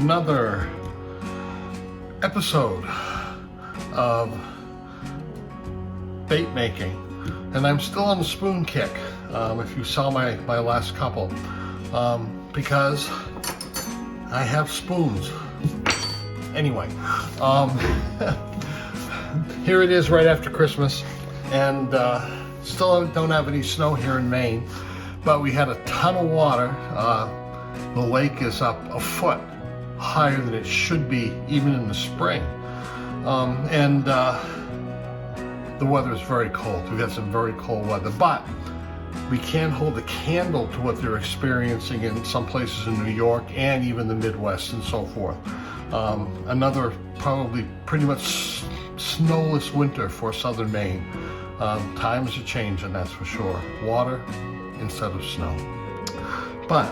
another episode of bait making, and I'm still on the spoon kick. If you saw my last couple, because I have spoons. Anyway, here it is right after Christmas, and still don't have any snow here in Maine, but we had a ton of water. The lake is up a foot higher than it should be, even in the spring. And the weather is very cold. We've got some very cold weather, but we can't hold a candle to what they're experiencing in some places in New York and even the Midwest and so forth. Another probably pretty much snowless winter for southern Maine. Times are changing, that's for sure. Water instead of snow. But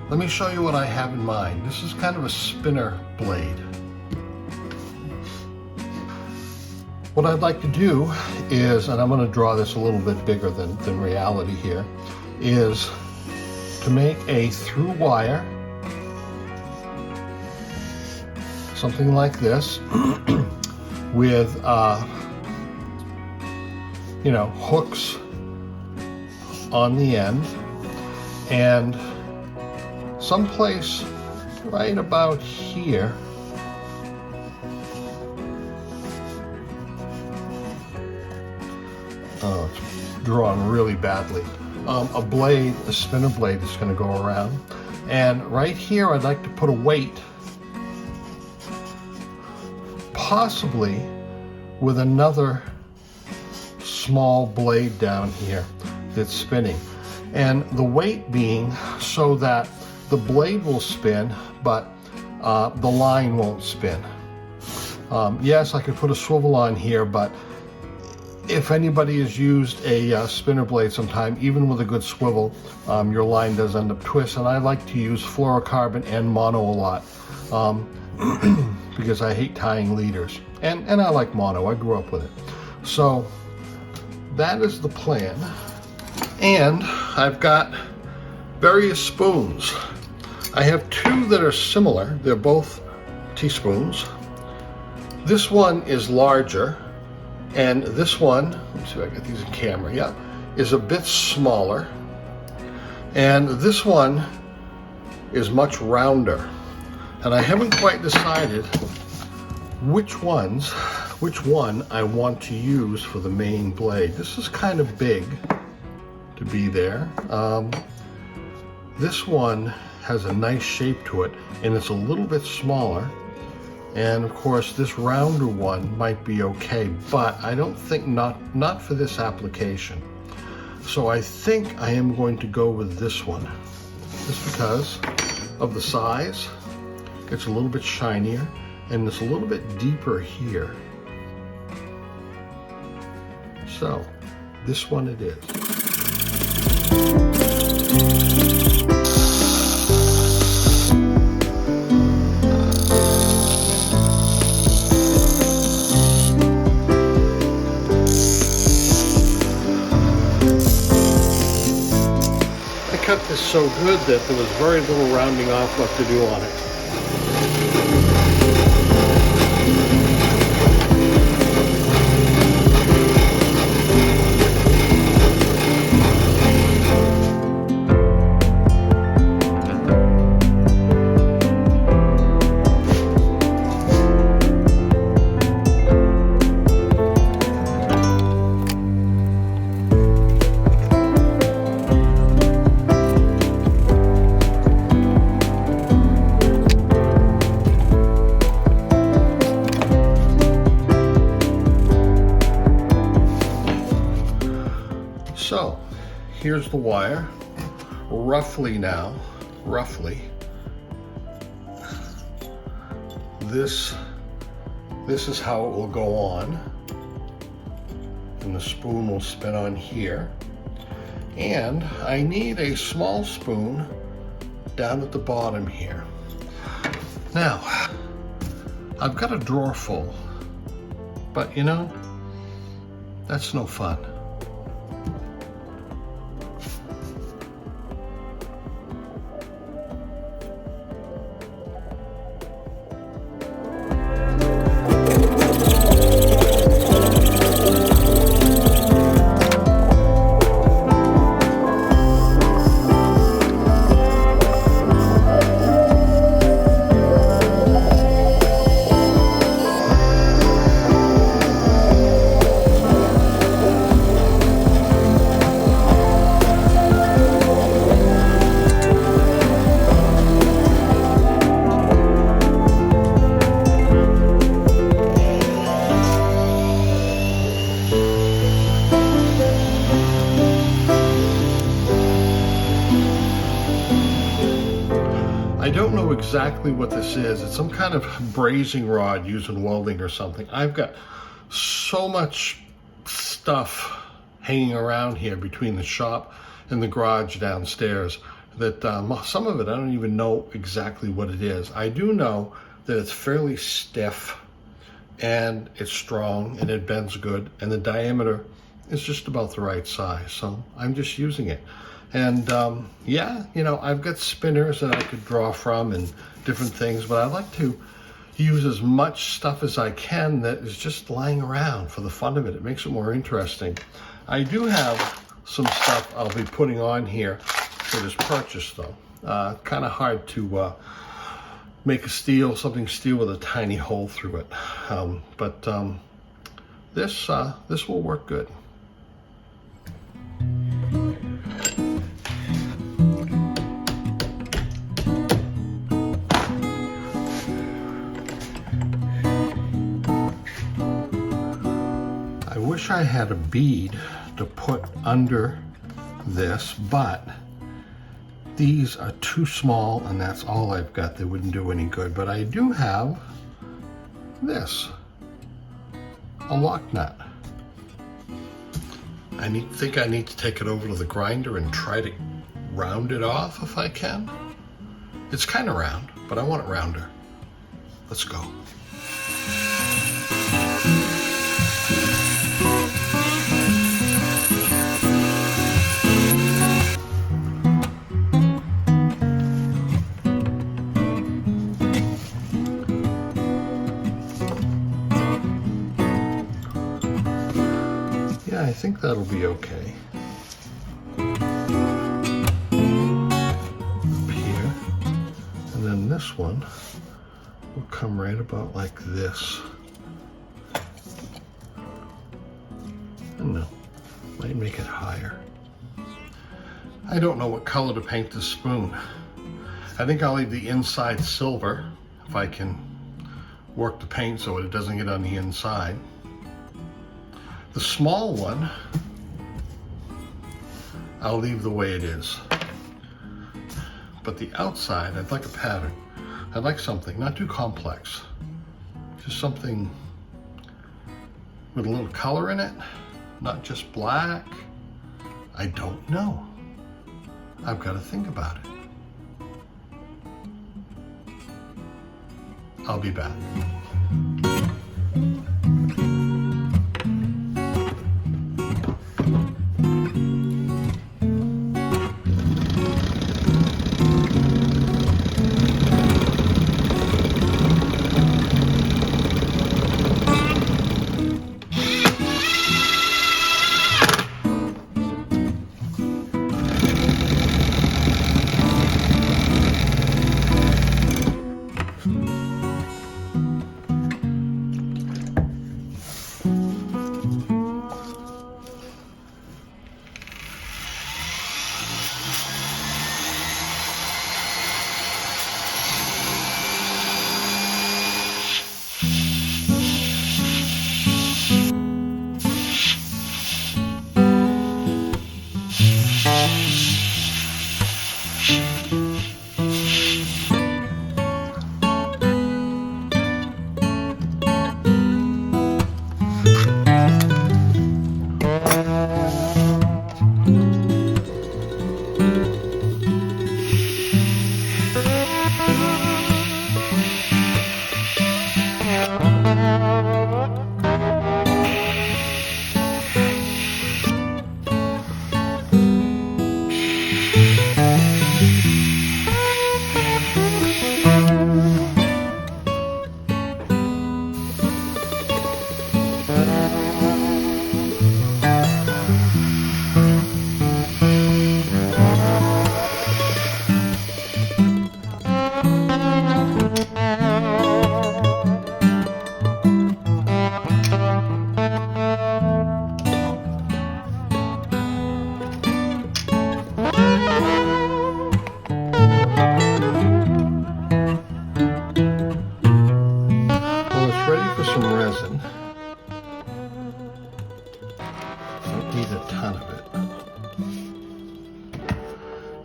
let me show you what I have in mind. This is kind of a spinner blade. What I'd like to do is, and I'm going to draw this a little bit bigger than reality here, is to make a through wire, something like this, with hooks on the end, and someplace right about here it's drawn really badly. A spinner blade is going to go around, and right here I'd like to put a weight, possibly with another small blade down here that's spinning, and the weight being so that the blade will spin, but the line won't spin. Yes, I could put a swivel on here, but if anybody has used a spinner blade sometime, even with a good swivel, your line does end up twisting. And I like to use fluorocarbon and mono a lot, because I hate tying leaders. And I like mono, I grew up with it. So that is the plan. And I've got various spoons. I have two that are similar. They're both teaspoons. This one is larger, and this one, let me see if I get these in camera, yeah, is a bit smaller. And this one is much rounder. And I haven't quite decided which one I want to use for the main blade. This is kind of big to be there. This one has a nice shape to it, and it's a little bit smaller. And of course, this rounder one might be okay, but I don't think, not for this application. So I think I am going to go with this one, just because of the size. It's a little bit shinier, and it's a little bit deeper here. So this one it is. I cut this so good that there was very little rounding off left to do on it. So here's the wire, roughly now, this is how it will go on, and the spoon will spin on here, and I need a small spoon down at the bottom here. Now I've got a drawer full, but you know, that's no fun. exactly what this is. It's some kind of brazing rod used in welding or something. I've got so much stuff hanging around here between the shop and the garage downstairs that some of it I don't even know exactly what it is. I do know that it's fairly stiff and it's strong and it bends good and the diameter is just about the right size. So I'm just using it. And yeah, you know, I've got spinners that I could draw from and different things, but I'd like to use as much stuff as I can that is just lying around for the fun of it. It makes it more interesting. I do have some stuff I'll be putting on here for this purchase though. Kind of hard to make something steel with a tiny hole through it. But this will work good. I wish I had a bead to put under this, but these are too small and that's all I've got. They wouldn't do any good, but I do have this, a lock nut. I think I need to take it over to the grinder and try to round it off if I can. It's kind of round, but I want it rounder. Let's go. Yeah, I think that'll be okay. Up here. And then this one will come right about like this. I don't know, might make it higher. I don't know what color to paint this spoon. I think I'll leave the inside silver if I can work the paint so it doesn't get on the inside. The small one, I'll leave the way it is. But the outside, I'd like a pattern. I'd like something not too complex. Just something with a little color in it, not just black. I don't know. I've got to think about it. I'll be back.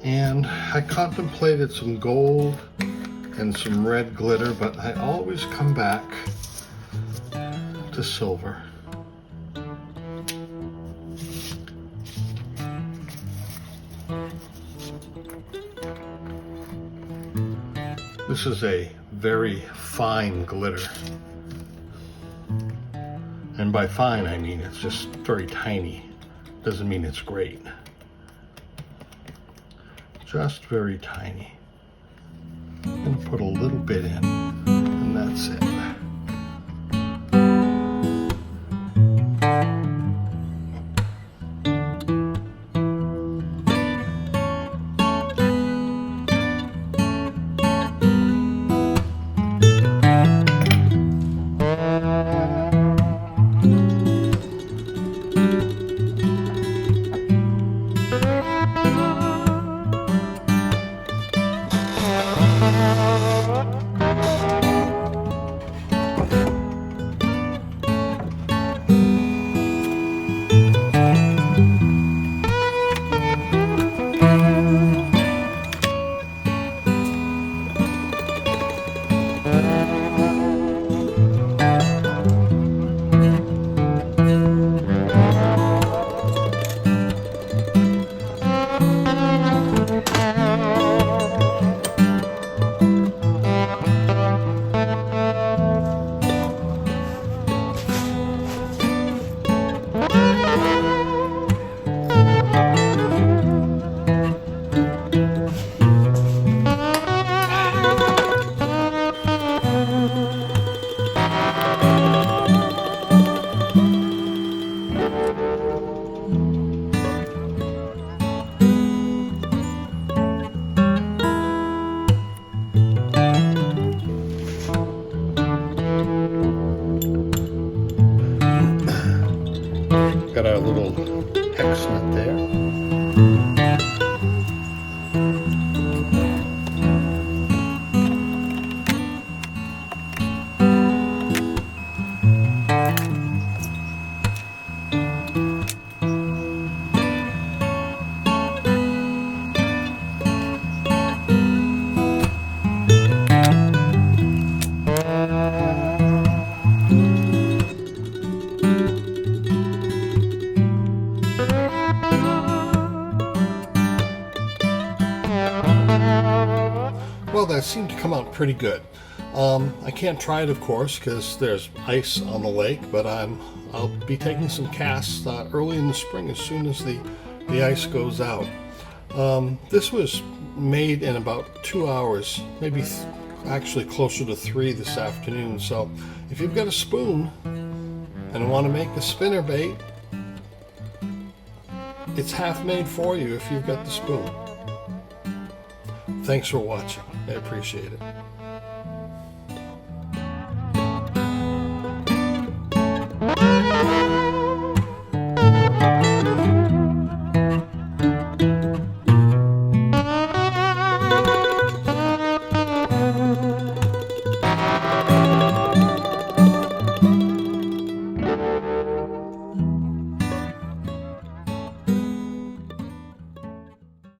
And I contemplated some gold and some red glitter, but I always come back to silver. This is a very fine glitter. And by fine, I mean it's just very tiny. Doesn't mean it's great. Just very tiny. I'm gonna put a little bit in, and that's it. Got our little hex nut there. Well, that seemed to come out pretty good. I can't try it, of course, because there's ice on the lake, but I'll be taking some casts early in the spring as soon as the ice goes out. This was made in about 2 hours, maybe actually closer to 3 this afternoon. So if you've got a spoon and want to make a spinner bait, it's half made for you if you've got the spoon. Thanks for watching. I appreciate it.